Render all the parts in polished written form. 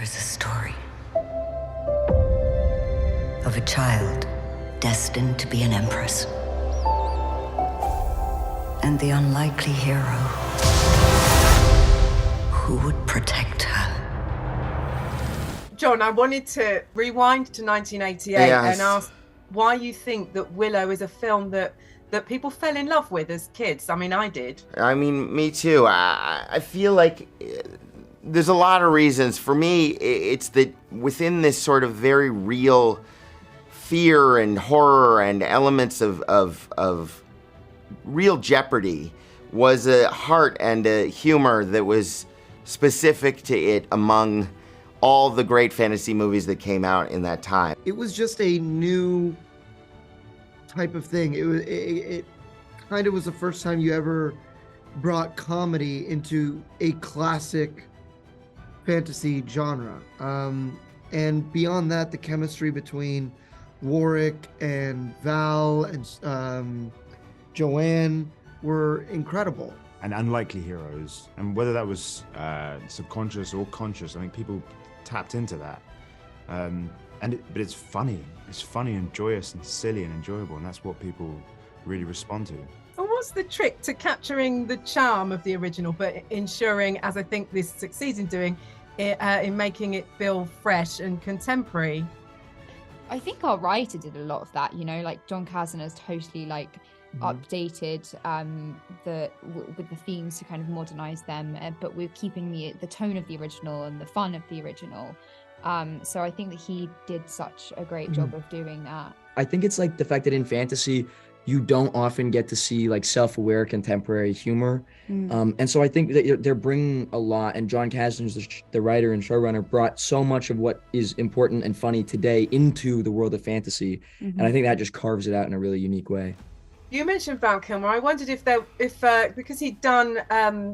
is a story of a child destined to be an empress, and the unlikely hero who would protect her. Jon, I wanted to rewind to 1988 and ask why you think that Willow is a film that people fell in love with as kids. I mean, I did. I mean, me too. I feel like there's a lot of reasons. For me, it's that within this sort of very real fear and horror and elements of real jeopardy was a heart and a humor that was specific to it among all the great fantasy movies that came out in that time. It was just a new type of thing. It kind of was the first time you ever brought comedy into a classic fantasy genre. And beyond that, the chemistry between Warwick and Val and Joanne were incredible. And unlikely heroes, and whether that was subconscious or conscious, I think people tapped into that. But it's funny. It's funny and joyous and silly and enjoyable, and that's what people really respond to. And what's the trick to capturing the charm of the original, but ensuring, as I think this succeeds in doing, in making it feel fresh and contemporary? I think our writer did a lot of that, you know, like Jon Kasdan has totally updated with the themes to kind of modernize them, but we're keeping the tone of the original and the fun of the original. So I think that he did such a great job of doing that. I think it's like the fact that in fantasy, you don't often get to see like self-aware contemporary humor. And so I think that they're bringing a lot, and Jon Kasdan, the writer and showrunner, brought so much of what is important and funny today into the world of fantasy. And I think that just carves it out in a really unique way. You mentioned Val Kilmer. I wondered if because he'd done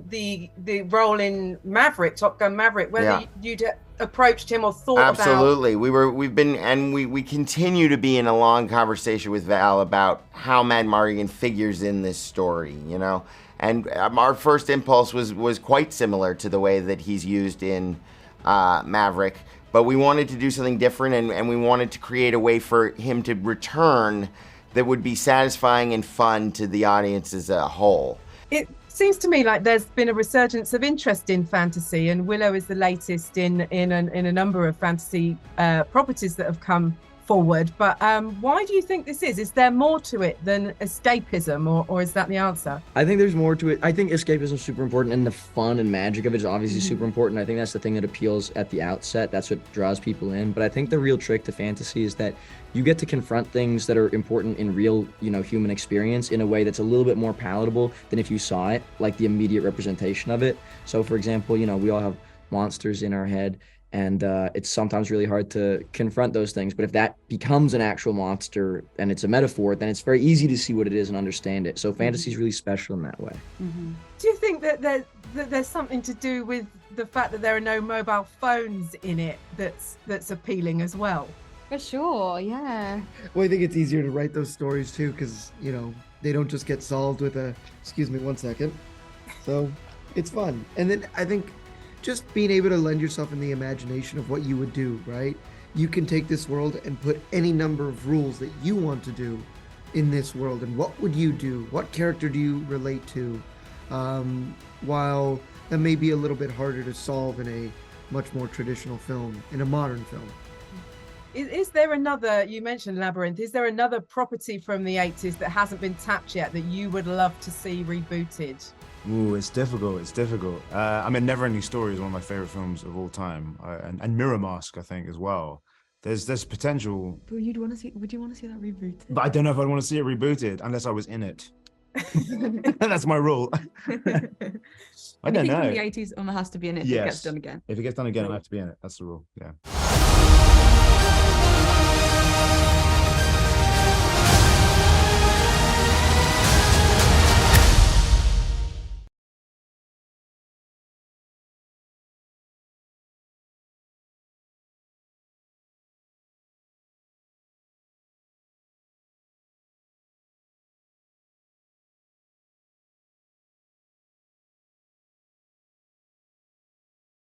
the role in Maverick, Top Gun Maverick, whether you'd approached him or thought about. Absolutely. We continue to be in a long conversation with Val about how Madmartigan figures in this story, you know? And our first impulse was quite similar to the way that he's used in Maverick, but we wanted to do something different, and we wanted to create a way for him to return that would be satisfying and fun to the audience as a whole. It seems to me like there's been a resurgence of interest in fantasy, and Willow is the latest in a number of fantasy properties that have come forward. But why do you think this is? Is there more to it than escapism, or is that the answer? I think there's more to it. I think escapism is super important, and the fun and magic of it is obviously super important. I think that's the thing that appeals at the outset. That's what draws people in. But I think the real trick to fantasy is that you get to confront things that are important in real, human experience in a way that's a little bit more palatable than if you saw it, like the immediate representation of it. So for example, we all have monsters in our head, and it's sometimes really hard to confront those things. But if that becomes an actual monster and it's a metaphor, then it's very easy to see what it is and understand it. So fantasy is really special in that way. Do you think that there's something to do with the fact that there are no mobile phones in it that's appealing as well? For sure, yeah. Well, I think it's easier to write those stories too, because, they don't just get solved with a, excuse me 1 second. So it's fun. And then I think just being able to lend yourself in the imagination of what you would do, right? You can take this world and put any number of rules that you want to do in this world. And what would you do? What character do you relate to? While that may be a little bit harder to solve in a much more traditional film, in a modern film. Is there another, you mentioned Labyrinth, is there another property from the 80s that hasn't been tapped yet that you would love to see rebooted? Ooh, it's difficult. I mean, Neverending Story is one of my favorite films of all time, and Mirror Mask, I think, as well. There's potential. But would you want to see that rebooted? But I don't know if I'd want to see it rebooted unless I was in it. That's my rule. I don't know. In the 80s, Omar has to be in it. If it gets done again. If it gets done again, I have to be in it. That's the rule. Yeah.